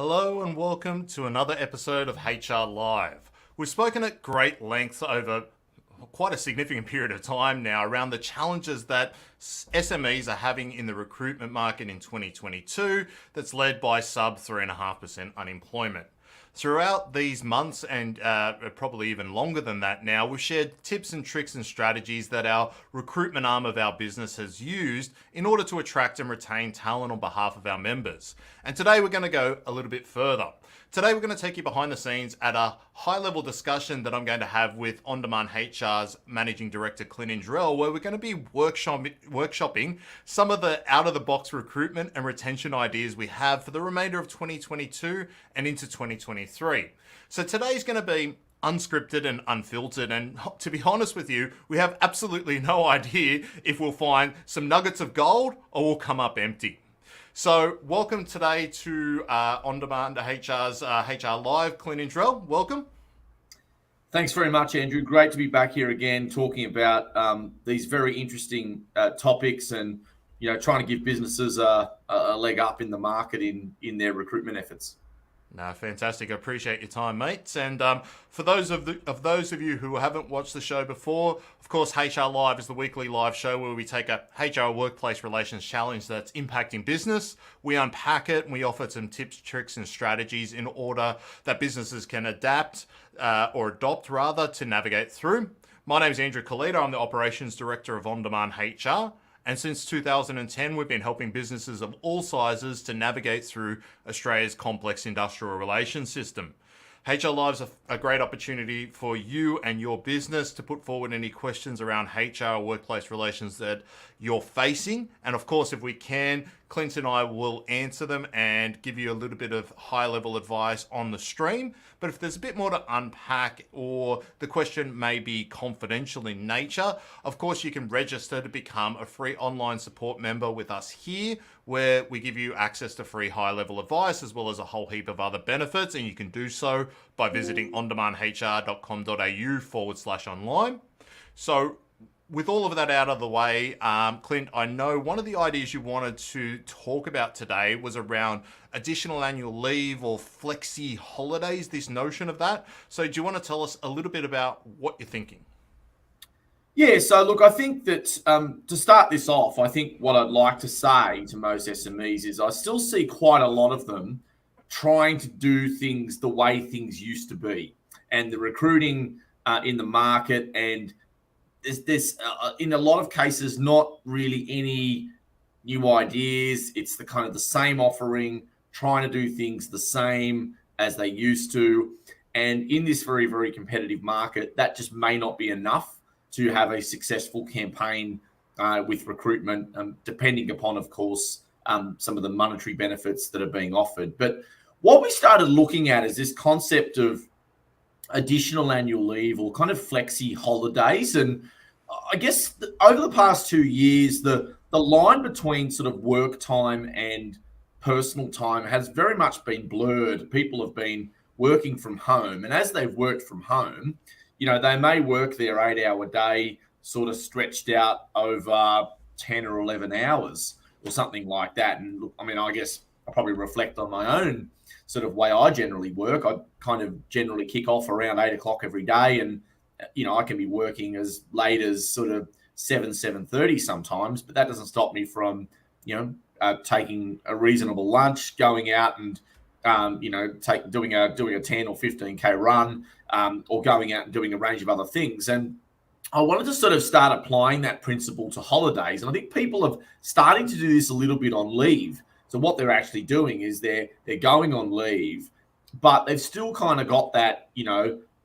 Hello and welcome to another episode of HR Live. We've spoken at great length over quite a significant period of time now around the challenges that SMEs are having in the recruitment market in 2022 that's led by sub 3.5% unemployment. Throughout these months and probably even longer than that now, we've shared tips and tricks and strategies that our recruitment arm of our business has used in order to attract and retain talent on behalf of our members. And today we're going to go a little bit further. Today we're going to take you behind the scenes at a high-level discussion that I'm going to have with On Demand HR's Managing Director, Clint, Indrele, where we're going to be workshopping some of the out-of-the-box recruitment and retention ideas we have for the remainder of 2022 and into 2023. So today's going to be unscripted and unfiltered, and to be honest with you, we have absolutely no idea if we'll find some nuggets of gold or we'll come up empty. So welcome today to On Demand HR's HR Live. Clint Indrele, welcome. Thanks very much, Andrew. Great to be back here again talking about these very interesting topics and, trying to give businesses a leg up in the market in their recruitment efforts. No, fantastic. I appreciate your time, mates. And for those of you who haven't watched the show before, of course, HR Live is the weekly live show where we take a HR workplace relations challenge that's impacting business. We unpack it and we offer some tips, tricks, and strategies in order that businesses can adapt or adopt rather to navigate through. My name is Andrew Colita. I'm the operations director of On Demand HR. And since 2010, we've been helping businesses of all sizes to navigate through Australia's complex industrial relations system. HR Live's a great opportunity for you and your business to put forward any questions around HR or workplace relations that you're facing. And of course, if we can, Clint and I will answer them and give you a little bit of high-level advice on the stream. But if there's a bit more to unpack or the question may be confidential in nature, of course, you can register to become a free online support member with us here, where we give you access to free high-level advice as well as a whole heap of other benefits. And you can do so by visiting ondemandhr.com.au/online. So with all of that out of the way, Clint, I know one of the ideas you wanted to talk about today was around additional annual leave or flexi holidays, this notion of that. So do you want to tell us a little bit about what you're thinking? Yeah, so look, I think that to start this off, I think what I'd like to say to most SMEs is I still see quite a lot of them trying to do things the way things used to be. And the recruiting in the market, and there's in a lot of cases not really any new ideas. It's the kind of the same offering, trying to do things the same as they used to. And in this very, very competitive market, that just may not be enough to have a successful campaign with recruitment, depending upon, of course, some of the monetary benefits that are being offered. But what we started looking at is this concept of additional annual leave or kind of flexi holidays. And I guess over the past 2 years, the line between sort of work time and personal time has very much been blurred. People have been working from home, and as they've worked from home, they may work their 8-hour day sort of stretched out over 10 or 11 hours or something like that. And look, I mean, I guess I probably reflect on my own sort of way I generally work. I kind of generally kick off around 8 o'clock every day, and I can be working as late as sort of 7:30 sometimes, but that doesn't stop me from taking a reasonable lunch, going out and doing a 10 or 15k run, or going out and doing a range of other things. And I wanted to sort of start applying that principle to holidays. And I think people are starting to do this a little bit on leave. So what they're actually doing is they're going on leave, but they've still kind of got that,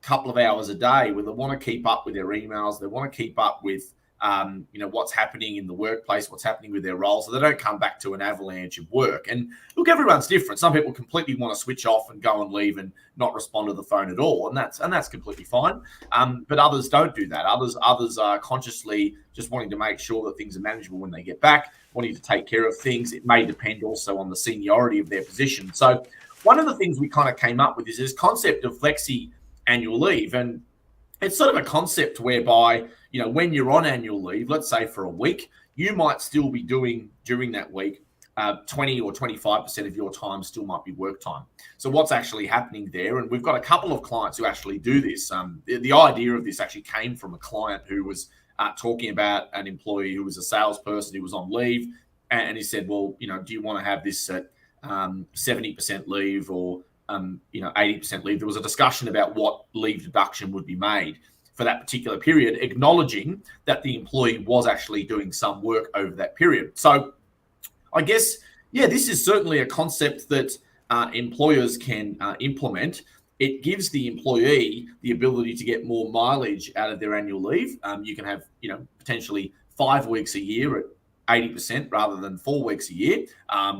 couple of hours a day where they want to keep up with their emails. They want to keep up with, what's happening in the workplace, what's happening with their role, so they don't come back to an avalanche of work. And look, everyone's different. Some people completely want to switch off and go and leave and not respond to the phone at all, and that's completely fine. But others don't do that. Others are consciously just wanting to make sure that things are manageable when they get back, wanting to take care of things. It may depend also on the seniority of their position. So one of the things we kind of came up with is this concept of flexi annual leave. And it's sort of a concept whereby, when you're on annual leave, let's say for a week, you might still be doing during that week 20 or 25% of your time still might be work time. So what's actually happening there? And we've got a couple of clients who actually do this. The idea of this actually came from a client who was talking about an employee who was a salesperson who was on leave. And he said, well, do you want to have this at 70% leave or 80% leave? There was a discussion about what leave deduction would be made for that particular period, acknowledging that the employee was actually doing some work over that period. So I guess, this is certainly a concept that employers can implement. It gives the employee the ability to get more mileage out of their annual leave. You can have, potentially 5 weeks a year at 80% rather than 4 weeks a year,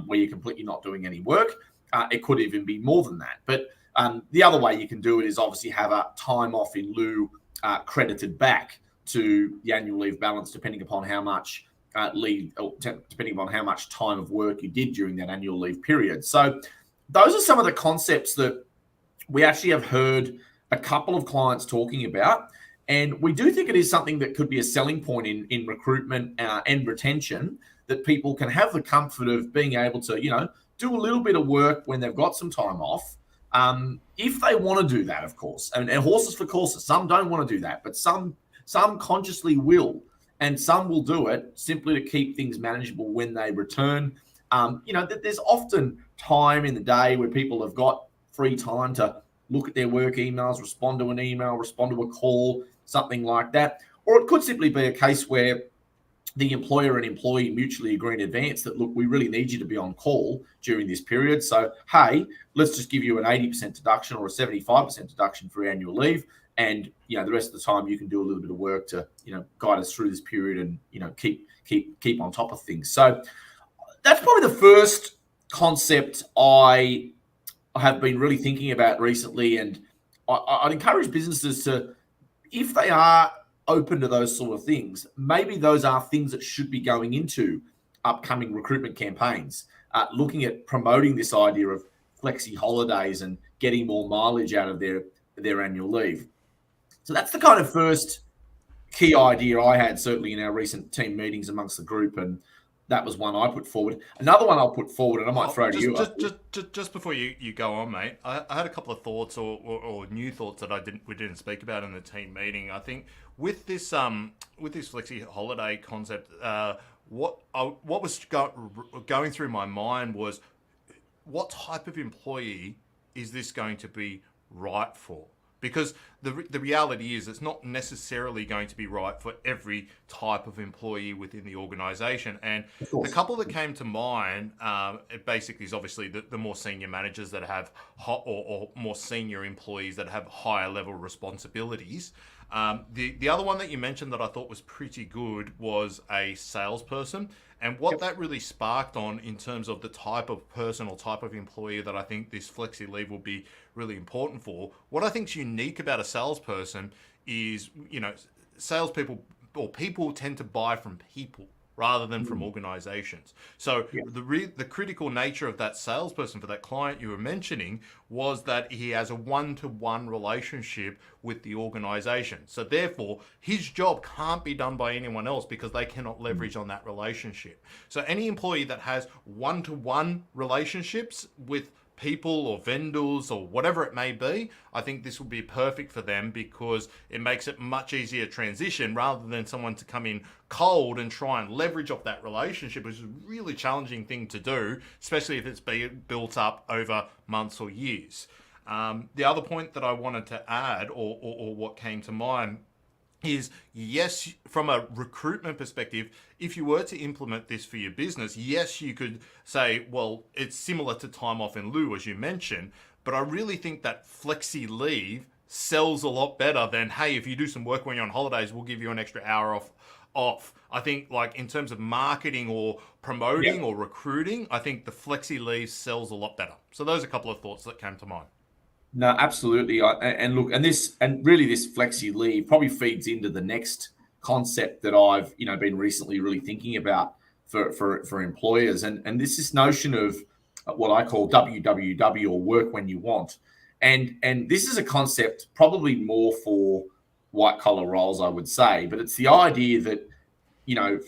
where you're completely not doing any work. It could even be more than that. But the other way you can do it is obviously have a time off in lieu credited back to the annual leave balance, depending upon how much leave, depending upon how much time of work you did during that annual leave period. So those are some of the concepts that we actually have heard a couple of clients talking about. And we do think it is something that could be a selling point in recruitment and retention, that people can have the comfort of being able to, do a little bit of work when they've got some time off. If they want to do that, of course, and horses for courses, some don't want to do that, but some consciously will, and some will do it simply to keep things manageable when they return. There's often time in the day where people have got free time to look at their work emails, respond to an email, respond to a call, something like that. Or it could simply be a case where the employer and employee mutually agree in advance that, look, we really need you to be on call during this period. So, hey, let's just give you an 80% deduction or a 75% deduction for annual leave. And, the rest of the time you can do a little bit of work to, guide us through this period and, keep on top of things. So that's probably the first concept I have been really thinking about recently. And I'd encourage businesses to, if they are open to those sort of things, maybe those are things that should be going into upcoming recruitment campaigns, looking at promoting this idea of flexi holidays and getting more mileage out of their annual leave. So that's the kind of first key idea I had, certainly in our recent team meetings amongst the group, and that was one I put forward. Another one I'll put forward, and I might throw to you. Just before you go on, mate, I had a couple of thoughts or new thoughts that we didn't speak about in the team meeting. I think with this flexi holiday concept, what was going through my mind was, what type of employee is this going to be right for? Because the reality is, it's not necessarily going to be right for every type of employee within the organisation. And the couple that came to mind, it basically is obviously the more senior managers that have or more senior employees that have higher level responsibilities. The other one that you mentioned that I thought was pretty good was a salesperson. And what that really sparked on in terms of the type of person or type of employee that I think this flexi leave will be really important for. What I think is unique about a salesperson is, salespeople or people tend to buy from people rather than from organizations. So the critical nature of that salesperson for that client you were mentioning was that he has a one-to-one relationship with the organization. So therefore, his job can't be done by anyone else because they cannot leverage on that relationship. So any employee that has one-to-one relationships with people or vendors or whatever it may be, I think this will be perfect for them, because it makes it much easier transition rather than someone to come in cold and try and leverage off that relationship, which is a really challenging thing to do, especially if it's being built up over months or years. The other point that I wanted to add, or what came to mind, is yes, from a recruitment perspective, if you were to implement this for your business, yes, you could say, well, it's similar to time off in lieu, as you mentioned, but I really think that flexi leave sells a lot better than, hey, if you do some work when you're on holidays, we'll give you an extra hour off. I think, like, in terms of marketing or promoting or recruiting, I think the flexi leave sells a lot better. So those are a couple of thoughts that came to mind. No, absolutely. And really this flexi leave probably feeds into the next concept that I've, been recently really thinking about for employers. And this notion of what I call WWW, or work when you want. And this is a concept probably more for white collar roles, I would say, but it's the idea that,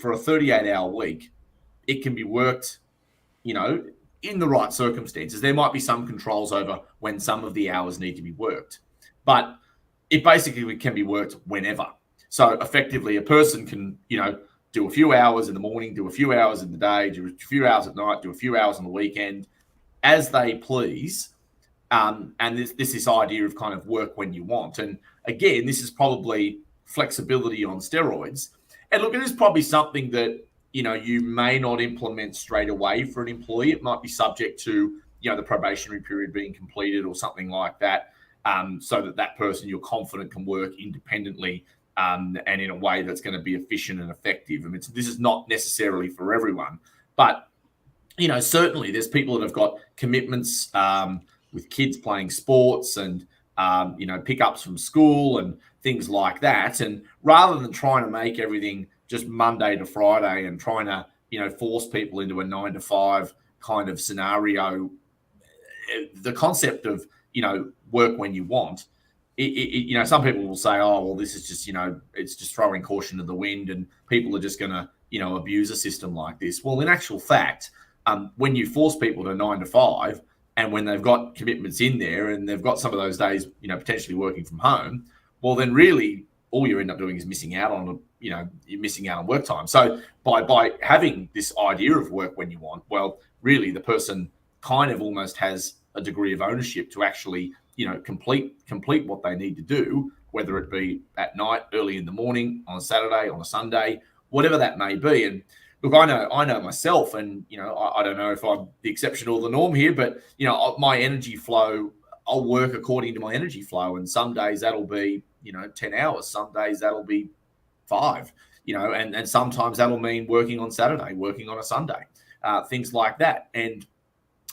for a 38-hour week, it can be worked, in the right circumstances, there might be some controls over when some of the hours need to be worked, but it basically can be worked whenever. So effectively, a person can, do a few hours in the morning, do a few hours in the day, do a few hours at night, do a few hours on the weekend, as they please. And this idea of kind of work when you want. And again, this is probably flexibility on steroids. And look, it is probably something that, you may not implement straight away for an employee. It might be subject to, the probationary period being completed or something like that, so that person, you're confident, can work independently and in a way that's going to be efficient and effective. I mean, this is not necessarily for everyone, but, certainly there's people that have got commitments with kids playing sports and, pickups from school and things like that. And rather than trying to make everything just Monday to Friday and trying to, force people into a 9 to 5 kind of scenario, the concept of, work when you want, some people will say, oh, well, this is just, it's just throwing caution to the wind and people are just going to, abuse a system like this. Well, in actual fact, when you force people to 9 to 5, and when they've got commitments in there and they've got some of those days, potentially working from home, well, then really all you end up doing is missing out on, you're missing out on work time. So by having this idea of work when you want, well, really the person kind of almost has a degree of ownership to actually, complete what they need to do, whether it be at night, early in the morning, on a Saturday, on a Sunday, whatever that may be. And look, I know myself, and I don't know if I'm the exception or the norm here, but my energy flow, I'll work according to my energy flow, and some days that'll be 10 hours, some days that'll be 5, and sometimes that'll mean working on Saturday, working on a Sunday, things like that.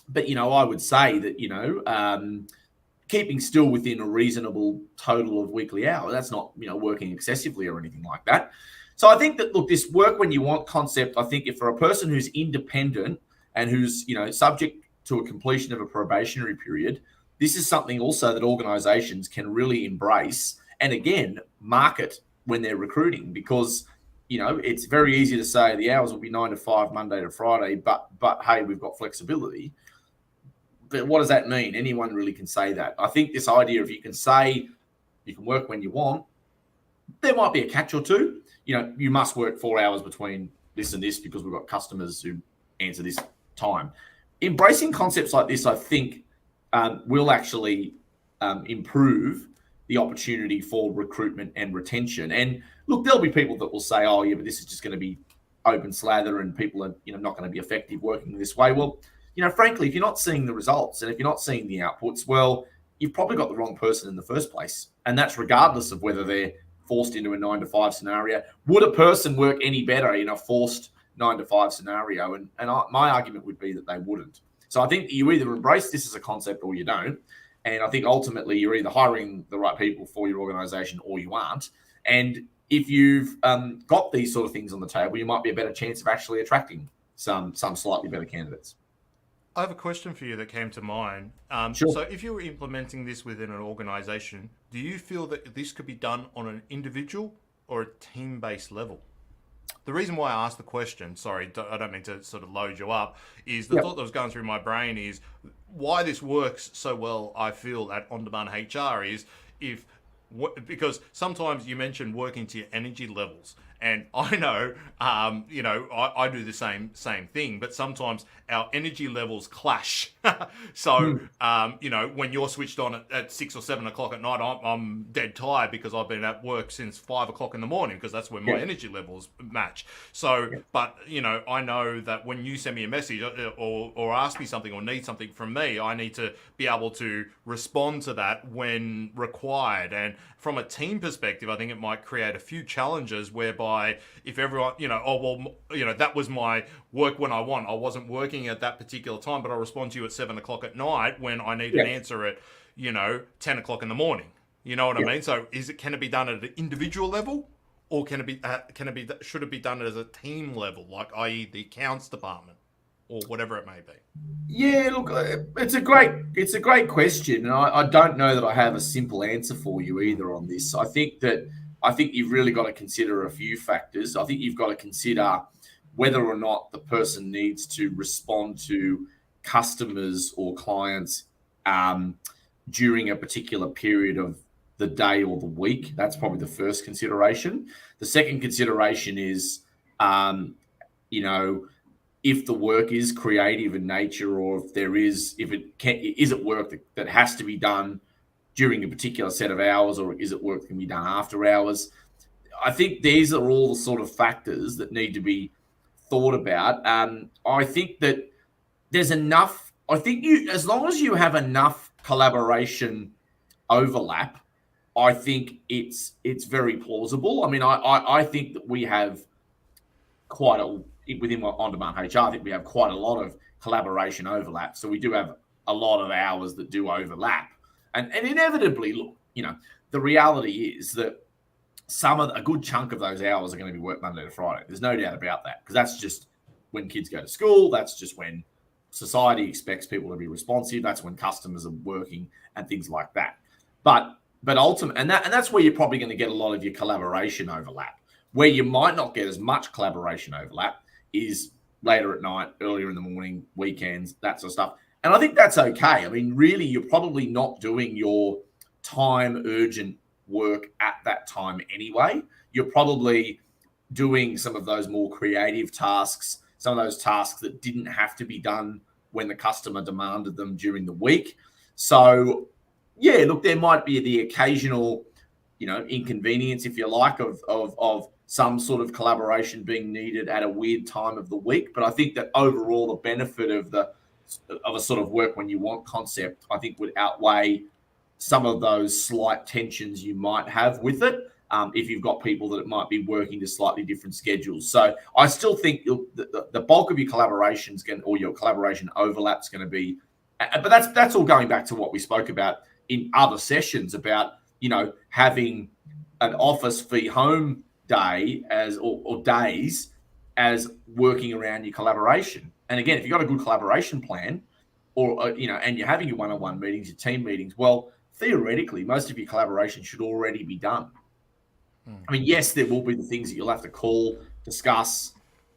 But I would say that keeping still within a reasonable total of weekly hours, that's not working excessively or anything like that. So I think that, look, this work when you want concept, I think if for a person who's independent and who's, subject to a completion of a probationary period, this is something also that organizations can really embrace and, again, market when they're recruiting, because, it's very easy to say the hours will be 9 to 5, Monday to Friday, but hey, we've got flexibility. But what does that mean? Anyone really can say that. I think this idea of you can say you can work when you want, there might be a catch or two. You must work 4 hours between this and this because we've got customers who answer this time. Embracing concepts like this, I think, will actually improve the opportunity for recruitment and retention. And look, there'll be people that will say, oh, yeah, but this is just going to be open slather and people are not going to be effective working this way. Well, frankly, if you're not seeing the results and if you're not seeing the outputs, well, you've probably got the wrong person in the first place. And that's regardless of whether they're forced into a 9 to 5 scenario. Would a person work any better in a forced 9 to 5 scenario? And my argument would be that they wouldn't. So I think you either embrace this as a concept or you don't. And I think ultimately you're either hiring the right people for your organization or you aren't. And if you've got these sort of things on the table, you might be a better chance of actually attracting some slightly better candidates. I have a question for you that came to mind. Sure. So if you were implementing this within an organization, do you feel that this could be done on an individual or a team-based level? The reason why I asked the question, sorry, I don't mean to sort of load you up, is the thought that was going through my brain is why this works so well, I feel, at On-Demand HR is because sometimes you mentioned working to your energy levels. And I know, I do the same thing, but sometimes our energy levels clash. So, when you're switched on at 6 or 7 o'clock at night, I'm dead tired because I've been at work since 5 o'clock in the morning because that's when my energy levels match. So, but, I know that when you send me a message or ask me something or need something from me, I need to be able to respond to that when required. And from a team perspective, I think it might create a few challenges whereby if everyone, that was my work when I want. I wasn't working at that particular time, but I'll respond to you at 7 o'clock at night when I need an answer at, 10 o'clock in the morning. You know what I mean? So can it be done at an individual level or should it be done as a team level, like i.e. the accounts department or whatever it may be? Yeah, look, it's a great question, and I don't know that I have a simple answer for you either on this. I think you've really got to consider a few factors. I think you've got to consider, whether or not the person needs to respond to customers or clients during a particular period of the day or the week. That's probably the first consideration. The second consideration is, if the work is creative in nature, or if it work that has to be done during a particular set of hours, or is it work that can be done after hours? I think these are all the sort of factors that need to be thought about. I think that there's enough. I think as long as you have enough collaboration overlap, I think it's very plausible. I mean, I think that we have within on-demand HR, I think we have quite a lot of collaboration overlap. So we do have a lot of hours that do overlap. And inevitably, look, the reality is that a good chunk of those hours are going to be work Monday to Friday. There's no doubt about that, because that's just when kids go to school. That's just when society expects people to be responsive. That's when customers are working and things like that. But ultimately, and that's where you're probably going to get a lot of your collaboration overlap. Where you might not get as much collaboration overlap is later at night, earlier in the morning, weekends, that sort of stuff. And I think that's okay. I mean, really, you're probably not doing your time urgent work at that time anyway. You're probably doing some of those more creative tasks, some of those tasks that didn't have to be done when the customer demanded them during the week. So, yeah, look, there might be the occasional, inconvenience, if you like, of some sort of collaboration being needed at a weird time of the week. But I think that overall, the benefit of a sort of work when you want concept, I think, would outweigh some of those slight tensions you might have with it, if you've got people that might be working to slightly different schedules. So I still think the bulk of your collaborations or your collaboration overlap's going to be, but that's all going back to what we spoke about in other sessions about, having an office v home day or days as working around your collaboration. And again, if you've got a good collaboration plan, or and you're having your one-on-one meetings, your team meetings, well, theoretically, most of your collaboration should already be done. I mean, yes, there will be the things that you'll have to call, discuss,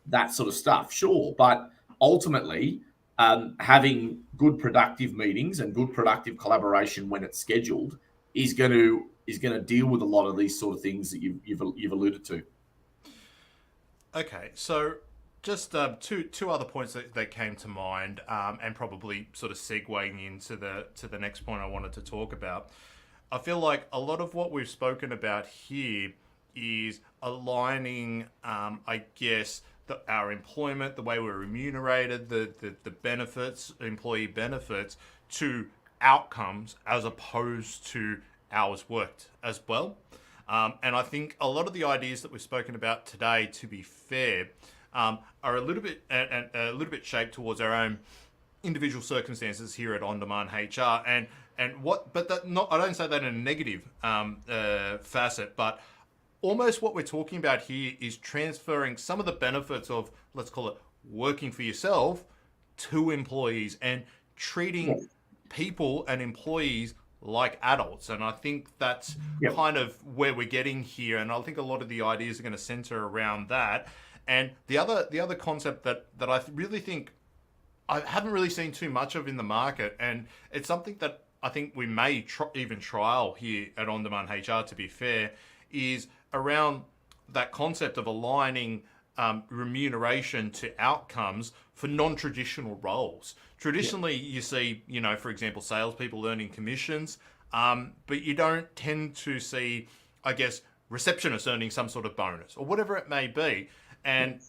that sort of stuff, sure. But ultimately, having good productive meetings and good productive collaboration when it's scheduled is going to deal with a lot of these sort of things that you've alluded to. Okay, so just two other points that came to mind, and probably sort of segueing into the next point I wanted to talk about. I feel like a lot of what we've spoken about here is aligning, I guess, our employment, the way we're remunerated, the benefits, employee benefits, to outcomes as opposed to hours worked as well. And I think a lot of the ideas that we've spoken about today, to be fair, are a little bit shaped towards our own individual circumstances here at On Demand HR, I don't say that in a negative facet, but almost what we're talking about here is transferring some of the benefits of, let's call it, working for yourself to employees and treating people and employees like adults. And I think that's kind of where we're getting here. And I think a lot of the ideas are going to center around that. And the other concept that I really think I haven't really seen too much of in the market, and it's something that I think we may even trial here at On Demand HR, to be fair, is around that concept of aligning remuneration to outcomes for non-traditional roles. Traditionally, you see, for example, salespeople earning commissions, but you don't tend to see, I guess, receptionists earning some sort of bonus or whatever it may be. And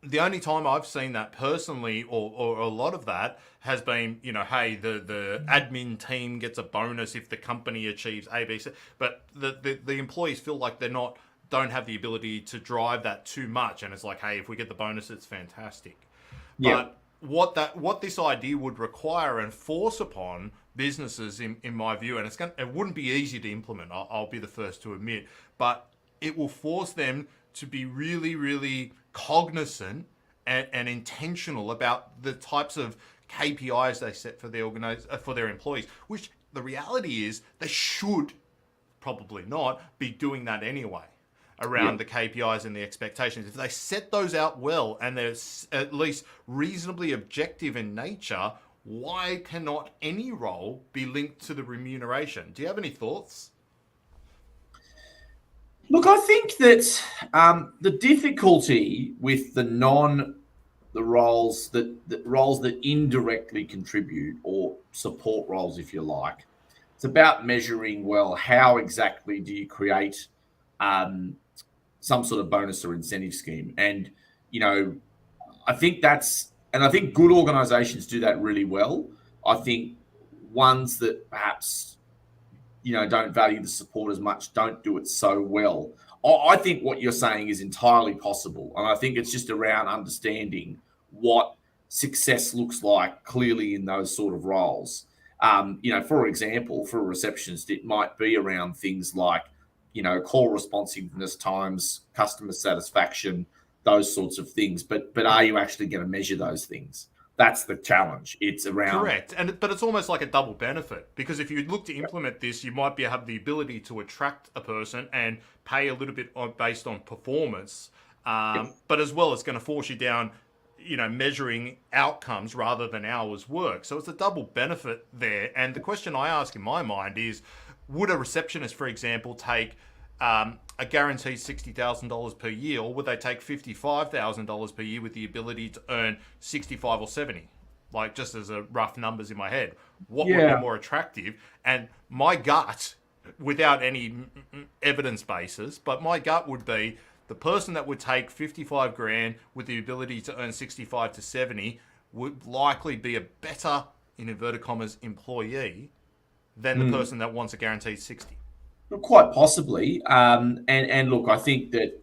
the only time I've seen that personally, or a lot of that, has been, hey, the admin team gets a bonus if the company achieves A, B, C, but the employees feel like don't have the ability to drive that too much, and it's like, hey, if we get the bonus, it's fantastic. Yeah. But what this idea would require and force upon businesses, in my view, and it wouldn't be easy to implement, I'll be the first to admit, but it will force them to be really, really cognizant and intentional about the types of KPIs they set for their employees, which the reality is they should probably not be doing that anyway. around the KPIs and the expectations, if they set those out well and they're at least reasonably objective in nature, why cannot any role be linked to the remuneration? Do you have any thoughts? Look, I think that the difficulty with the roles that indirectly contribute or support roles, if you like, it's about measuring, well, how exactly do you create some sort of bonus or incentive scheme? And, I think I think good organizations do that really well. I think ones that perhaps, don't value the support as much don't do it so well. I think what you're saying is entirely possible. And I think it's just around understanding what success looks like clearly in those sort of roles. For example, for a receptionist, it might be around things like, call responsiveness times, customer satisfaction, those sorts of things. But are you actually going to measure those things? That's the challenge. It's around correct, but it's almost like a double benefit, because if you look to implement this, you might have the ability to attract a person and pay a little bit based on performance, but as well, it's going to force you down, measuring outcomes rather than hours work. So it's a double benefit there. And the question I ask in my mind is, would a receptionist, for example, take a guaranteed $60,000 per year, or would they take $55,000 per year with the ability to earn 65 or 70? Like, just as a rough numbers in my head, what would be more attractive? And my gut, without any evidence basis, but my gut would be the person that would take 55 grand with the ability to earn 65 to 70 would likely be a better, in inverted commas, employee than the person that wants a guaranteed 60. Quite possibly. And look, I think that,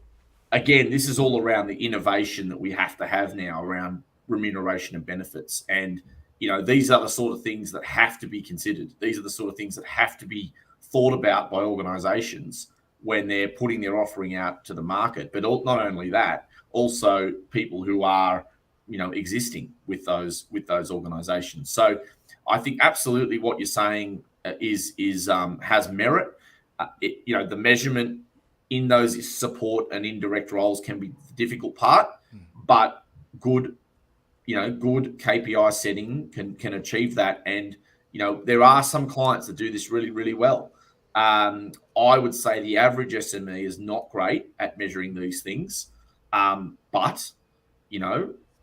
again, this is all around the innovation that we have to have now around remuneration and benefits. And, these are the sort of things that have to be considered. These are the sort of things that have to be thought about by organizations when they're putting their offering out to the market. But not only that, also people who are, existing with those organizations. So I think absolutely what you're saying is has merit. The measurement in those support and indirect roles can be the difficult part, but good KPI setting can achieve that. And, there are some clients that do this really, really well. I would say the average SME is not great at measuring these things. But,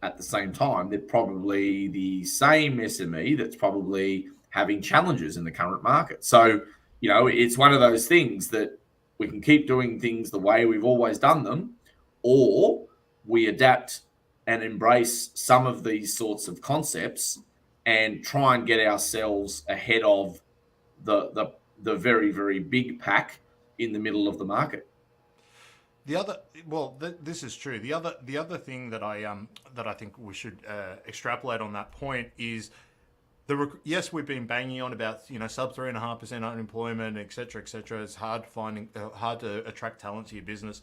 at the same time, they're probably the same SME that's probably having challenges in the current market. So, it's one of those things that we can keep doing things the way we've always done them, or we adapt and embrace some of these sorts of concepts and try and get ourselves ahead of the very, very big pack in the middle of the market. This is true. The other thing that I think we should extrapolate on that point is yes, we've been banging on about sub 3.5% unemployment, etc., etc. It's hard to attract talent to your business.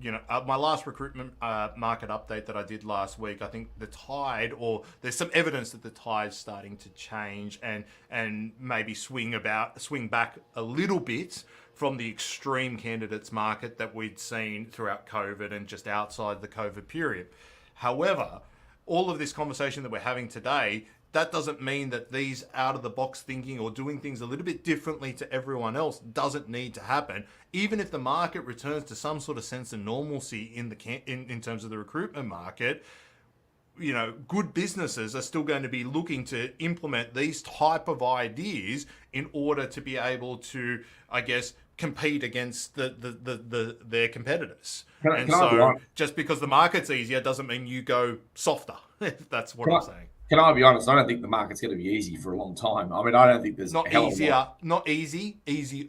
My last recruitment market update that I did last week, I think there's some evidence that the tide's starting to change and maybe swing back a little bit from the extreme candidates market that we'd seen throughout COVID and just outside the COVID period. However, all of this conversation that we're having today, that doesn't mean that these out-of-the-box thinking or doing things a little bit differently to everyone else doesn't need to happen. Even if the market returns to some sort of sense of normalcy in terms of the recruitment market, good businesses are still going to be looking to implement these type of ideas in order to be able to, I guess, compete against their competitors. Just because the market's easier doesn't mean you go softer. That's what I'm saying. Can I be honest? I don't think the market's going to be easy for a long time. I mean, I don't think there's not easier, not easy, easier.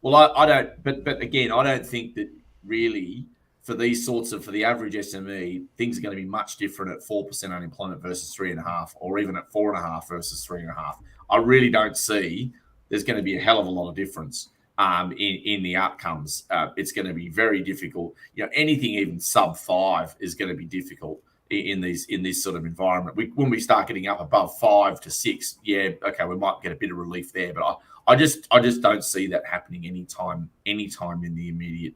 Well, I don't. But again, I don't think that really for the average SME, things are going to be much different at 4% unemployment versus 3.5%, or even at 4.5% versus 3.5%. I really don't see there's going to be a hell of a lot of difference in the outcomes. It's going to be very difficult. Anything even sub 5 is going to be difficult in this sort of environment. When we start getting up above 5 to 6, we might get a bit of relief there. But I just don't see that happening anytime in the immediate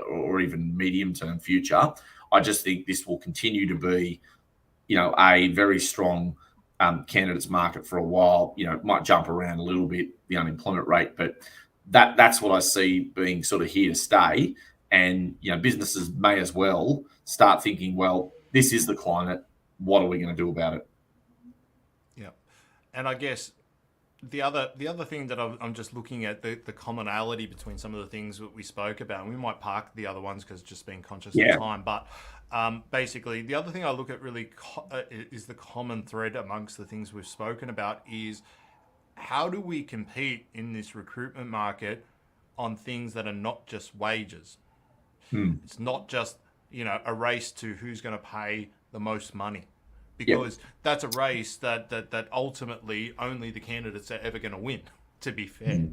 or even medium-term future. I just think this will continue to be, a very strong candidates market for a while. It might jump around a little bit, the unemployment rate, but that's what I see being sort of here to stay. And businesses may as well start thinking, well, this is the climate. What are we going to do about it? Yeah, and I guess the other thing that I'm just looking at the commonality between some of the things that we spoke about, and we might park the other ones because just being conscious of time, but basically the other thing I look at really is the common thread amongst the things we've spoken about is how do we compete in this recruitment market on things that are not just wages. It's not just a race to who's going to pay the most money, because that's a race that ultimately only the candidates are ever going to win, to be fair.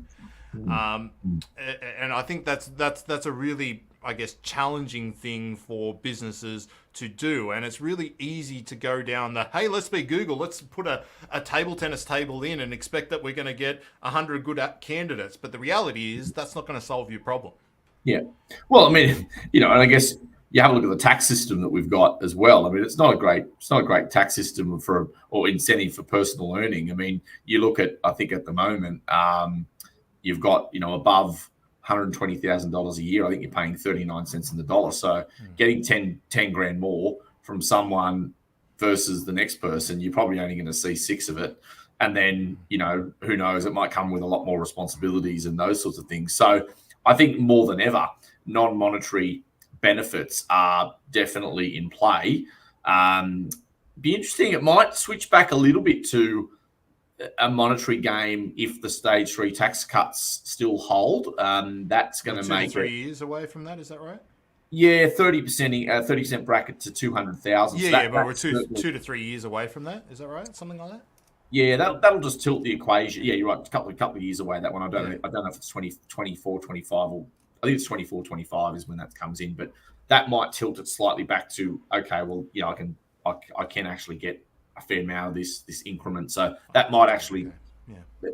And I think that's a really, I guess, challenging thing for businesses to do. And it's really easy to go down the, hey, let's be Google, let's put a table tennis table in and expect that we're going to get 100 good candidates. But the reality is that's not going to solve your problem. Yeah. Well, I mean, and I guess you have a look at the tax system that we've got as well. I mean, it's not a great tax system or incentive for personal earning. I mean, you look at, I think at the moment, you've got, above $120,000 a year. I think you're paying 39 cents in the dollar. So getting 10 grand more from someone versus the next person, you're probably only going to see 6 of it. And then, who knows, it might come with a lot more responsibilities and those sorts of things. So I think more than ever, non-monetary benefits are definitely in play. Be interesting. It might switch back a little bit to a monetary game if the stage 3 tax cuts still hold. That's going to make 3 years away from that. Is that right? Yeah, 30% bracket to 200,000. Yeah, but we're 2 to 3 years away from that. Is that right? Something like that. Yeah, that'll just tilt the equation. Yeah, you're right. A couple of years away, that one. I don't know if it's 24, 25, or I think it's 24, 25 is when that comes in. But that might tilt it slightly back to, okay, well, I can actually get a fair amount of this increment. So that might actually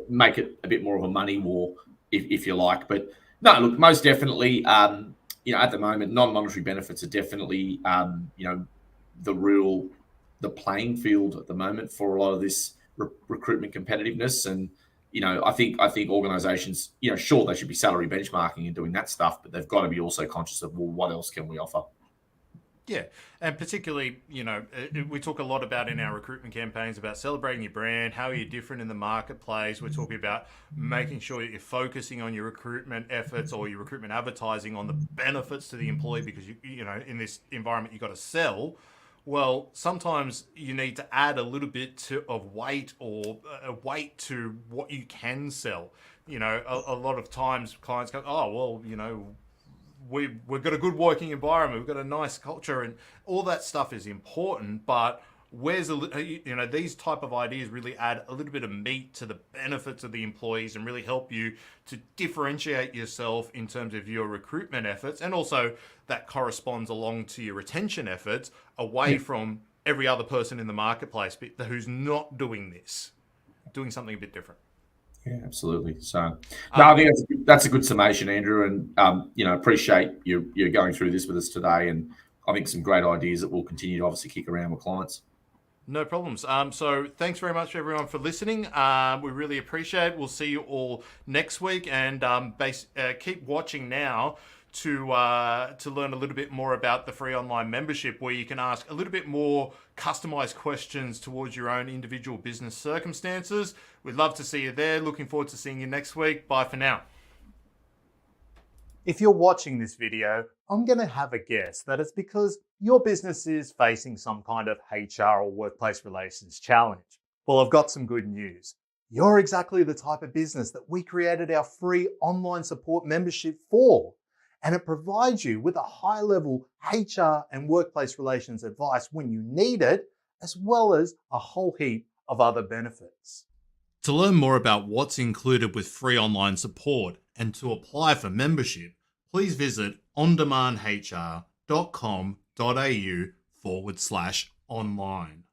make it a bit more of a money war, if you like. But no, look, most definitely, at the moment, non-monetary benefits are definitely, the playing field at the moment for a lot of this recruitment competitiveness. And I think organizations, sure, they should be salary benchmarking and doing that stuff, but they've got to be also conscious of, well, what else can we offer? Yeah, and particularly, we talk a lot about in our recruitment campaigns about celebrating your brand, how you're different in the marketplace. We're talking about making sure that you're focusing on your recruitment efforts or your recruitment advertising on the benefits to the employee, because in this environment you've got to sell. Well, sometimes you need to add a little bit of weight or weight to what you can sell. A lot of times clients go, oh, well, we've got a good working environment, we've got a nice culture, and all that stuff is important. But these type of ideas really add a little bit of meat to the benefits of the employees and really help you to differentiate yourself in terms of your recruitment efforts, and also that corresponds along to your retention efforts away from every other person in the marketplace who's not doing this, doing something a bit different. Yeah, absolutely. So, I think that's a good summation, Andrew, and appreciate you going through this with us today. And I think some great ideas that we'll continue to obviously kick around with clients. No problems. So thanks very much everyone for listening. We really appreciate it. We'll see you all next week, and keep watching now to learn a little bit more about the free online membership, where you can ask a little bit more customized questions towards your own individual business circumstances. We'd love to see you there. Looking forward to seeing you next week. Bye for now. If you're watching this video, I'm going to have a guess that it's because your business is facing some kind of HR or workplace relations challenge. Well, I've got some good news. You're exactly the type of business that we created our free online support membership for. And it provides you with a high-level HR and workplace relations advice when you need it, as well as a whole heap of other benefits. To learn more about what's included with free online support and to apply for membership, please visit ondemandhr.com.au/online.